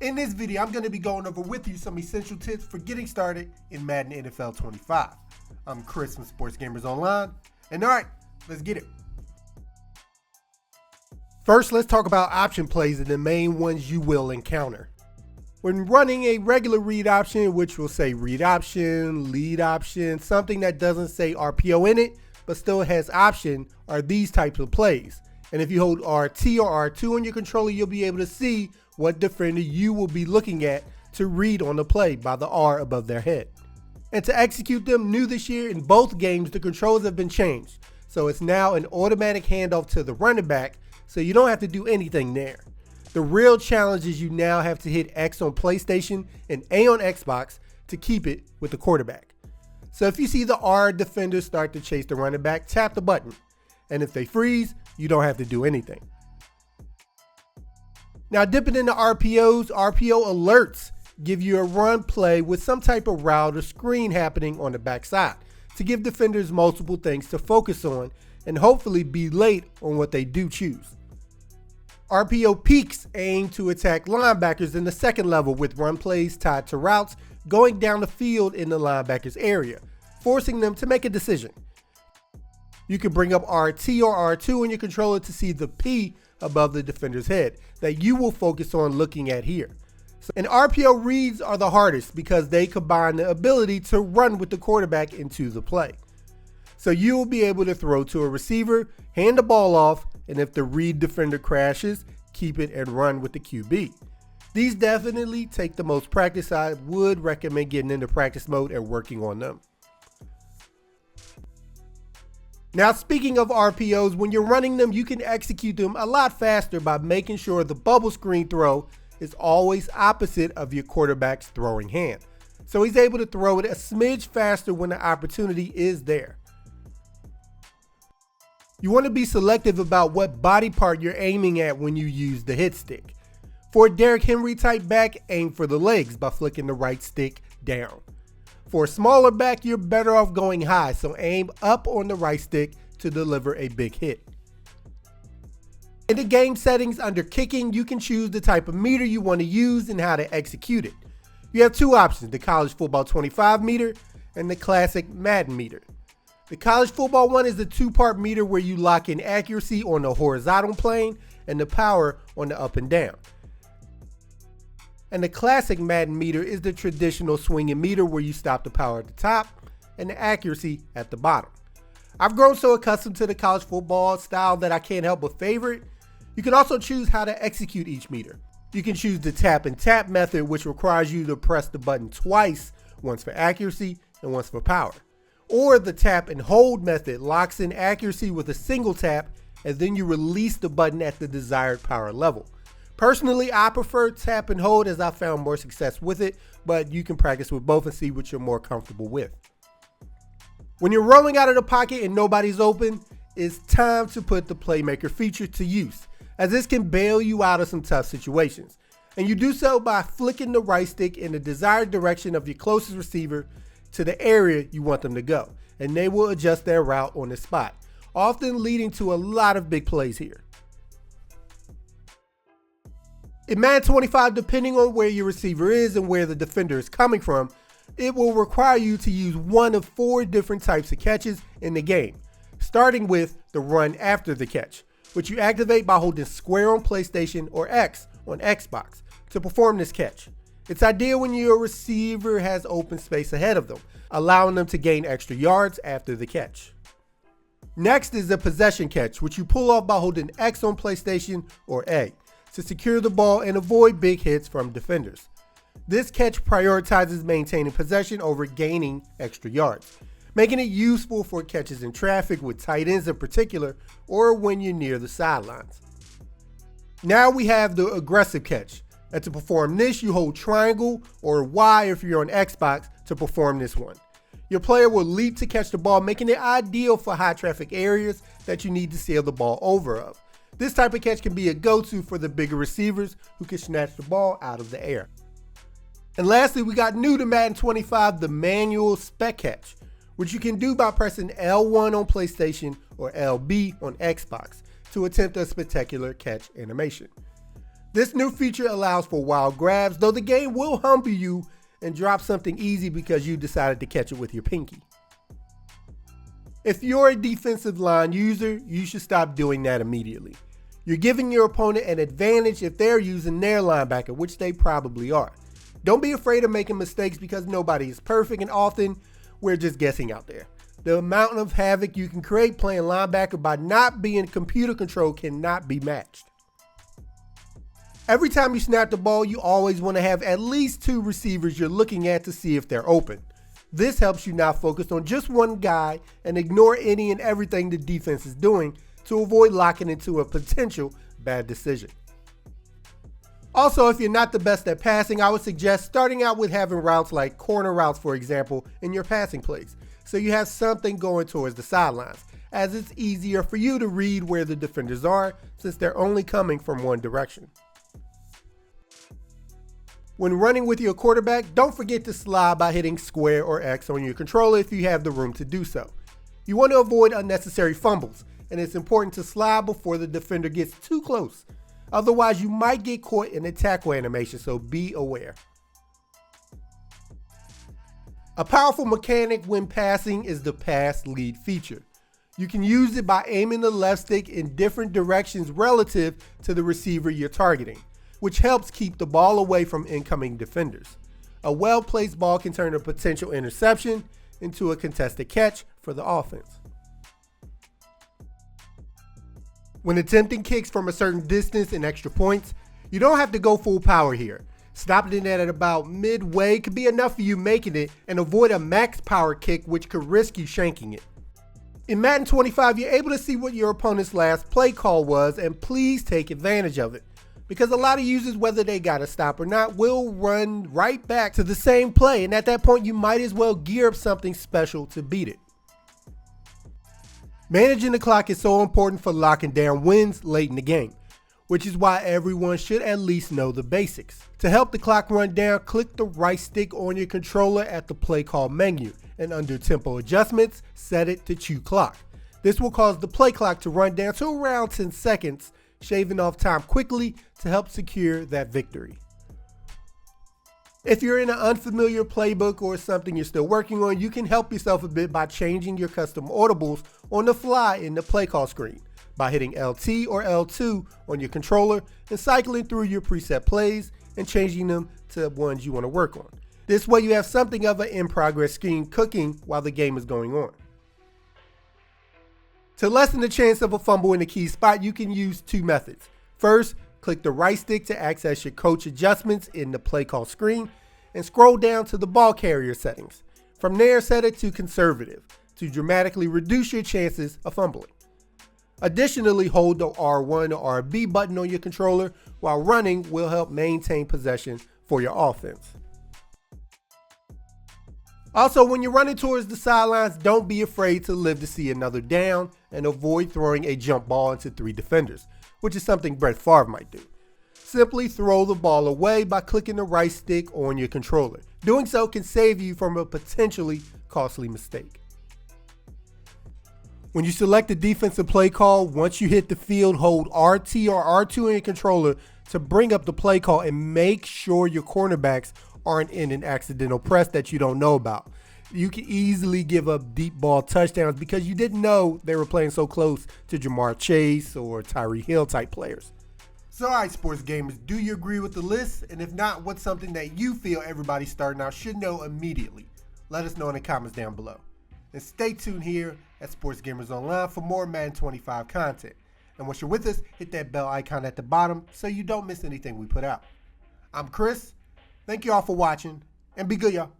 In this video, I'm going to be going over with you some essential tips for getting started in Madden NFL 25. I'm Chris from Sports Gamers Online, and alright, let's get it. First, let's talk about option plays and the main ones you will encounter. When running a regular read option, which will say read option, lead option, something that doesn't say RPO in it, but still has option, are these types of plays. And if you hold RT or R2 on your controller, you'll be able to see what defender you will be looking at to read on the play by the R above their head. And to execute them, new this year in both games, the controls have been changed. So it's now an automatic handoff to the running back, so you don't have to do anything there. The real challenge is you now have to hit X on PlayStation and A on Xbox to keep it with the quarterback. So if you see the R defenders start to chase the running back, tap the button. And if they freeze, you don't have to do anything. Now, dipping into RPOs, RPO alerts give you a run play with some type of route or screen happening on the backside to give defenders multiple things to focus on and hopefully be late on what they do choose. RPO peaks aim to attack linebackers in the second level with run plays tied to routes going down the field in the linebacker's area, forcing them to make a decision. You can bring up RT or R2 on your controller to see the P above the defender's head that you will focus on looking at here. And RPO reads are the hardest because they combine the ability to run with the quarterback into the play. So you will be able to throw to a receiver, hand the ball off, and if the read defender crashes, keep it and run with the QB. These definitely take the most practice. I would recommend getting into practice mode and working on them. Now, speaking of RPOs, when you're running them, you can execute them a lot faster by making sure the bubble screen throw is always opposite of your quarterback's throwing hand. So he's able to throw it a smidge faster when the opportunity is there. You want to be selective about what body part you're aiming at when you use the hit stick. For a Derrick Henry type back, aim for the legs by flicking the right stick down. For a smaller back, you're better off going high, so aim up on the right stick to deliver a big hit. In the game settings under kicking, you can choose the type of meter you want to use and how to execute it. You have two options, the college football 25 meter and the classic Madden meter. The college football one is the two-part meter where you lock in accuracy on the horizontal plane and the power on the up and down. And the classic Madden meter is the traditional swinging meter where you stop the power at the top and the accuracy at the bottom. I've grown so accustomed to the college football style that I can't help but favor it. You can also choose how to execute each meter. You can choose the tap and tap method, which requires you to press the button twice, once for accuracy and once for power. Or the tap and hold method locks in accuracy with a single tap and then you release the button at the desired power level. Personally, I prefer tap and hold as I found more success with it, but you can practice with both and see what you're more comfortable with. When you're rolling out of the pocket and nobody's open, it's time to put the Playmaker feature to use, as this can bail you out of some tough situations. And you do so by flicking the right stick in the desired direction of your closest receiver to the area you want them to go, and they will adjust their route on the spot, often leading to a lot of big plays here. In Madden 25, depending on where your receiver is and where the defender is coming from, it will require you to use one of 4 different types of catches in the game, starting with the run after the catch, which you activate by holding square on PlayStation or X on Xbox to perform this catch. It's ideal when your receiver has open space ahead of them, allowing them to gain extra yards after the catch. Next is the possession catch, which you pull off by holding X on PlayStation or A to secure the ball and avoid big hits from defenders. This catch prioritizes maintaining possession over gaining extra yards, making it useful for catches in traffic with tight ends in particular or when you're near the sidelines. Now we have the aggressive catch, and to perform this you hold triangle or Y if you're on Xbox to perform this one. Your player will leap to catch the ball, making it ideal for high traffic areas that you need to sail the ball over of. This type of catch can be a go-to for the bigger receivers who can snatch the ball out of the air. And lastly, we got new to Madden 25, the manual spec catch, which you can do by pressing L1 on PlayStation or LB on Xbox to attempt a spectacular catch animation. This new feature allows for wild grabs, though the game will humble you and drop something easy because you decided to catch it with your pinky. If you're a defensive line user, you should stop doing that immediately. You're giving your opponent an advantage if they're using their linebacker, which they probably are. Don't be afraid of making mistakes because nobody is perfect and often we're just guessing out there. The amount of havoc you can create playing linebacker by not being computer controlled cannot be matched. Every time you snap the ball, you always want to have at least 2 receivers you're looking at to see if they're open. This helps you not focus on just one guy and ignore any and everything the defense is doing to avoid locking into a potential bad decision. Also, if you're not the best at passing, I would suggest starting out with having routes like corner routes, for example, in your passing plays, so you have something going towards the sidelines, as it's easier for you to read where the defenders are since they're only coming from one direction. When running with your quarterback, don't forget to slide by hitting square or X on your controller if you have the room to do so. You want to avoid unnecessary fumbles, and it's important to slide before the defender gets too close. Otherwise, you might get caught in a tackle animation, so be aware. A powerful mechanic when passing is the pass lead feature. You can use it by aiming the left stick in different directions relative to the receiver you're targeting, which helps keep the ball away from incoming defenders. A well-placed ball can turn a potential interception into a contested catch for the offense. When attempting kicks from a certain distance and extra points, you don't have to go full power here. Stopping it at about midway could be enough for you making it, and avoid a max power kick which could risk you shanking it. In Madden 25, you're able to see what your opponent's last play call was, and please take advantage of it, because a lot of users, whether they got a stop or not, will run right back to the same play, and at that point you might as well gear up something special to beat it. Managing the clock is so important for locking down wins late in the game, which is why everyone should at least know the basics. To help the clock run down, click the right stick on your controller at the play call menu, and under tempo adjustments, set it to chew clock. This will cause the play clock to run down to around 10 seconds, shaving off time quickly to help secure that victory. If you're in an unfamiliar playbook or something you're still working on, you can help yourself a bit by changing your custom audibles on the fly in the play call screen by hitting LT or L2 on your controller and cycling through your preset plays and changing them to ones you want to work on. This way you have something of an in-progress screen cooking while the game is going on. To lessen the chance of a fumble in the key spot, you can use 2 methods. First, click the right stick to access your coach adjustments in the play call screen and scroll down to the ball carrier settings. From there, set it to conservative to dramatically reduce your chances of fumbling. Additionally, hold the R1 or RB button on your controller while running will help maintain possession for your offense. Also, when you're running towards the sidelines, don't be afraid to live to see another down and avoid throwing a jump ball into 3 defenders, which is something Brett Favre might do. Simply throw the ball away by clicking the right stick on your controller. Doing so can save you from a potentially costly mistake. When you select a defensive play call, once you hit the field, hold RT or R2 on your controller to bring up the play call and make sure your cornerbacks aren't in an accidental press that you don't know about. You can easily give up deep ball touchdowns because you didn't know they were playing so close to Jamar Chase or Tyreek Hill type players. So alright, sports gamers, do you agree with the list? And if not, what's something that you feel everybody starting out should know immediately? Let us know in the comments down below. And stay tuned here at Sports Gamers Online for more Madden 25 content. And once you're with us, hit that bell icon at the bottom so you don't miss anything we put out. I'm Chris. Thank you all for watching, and be good, y'all.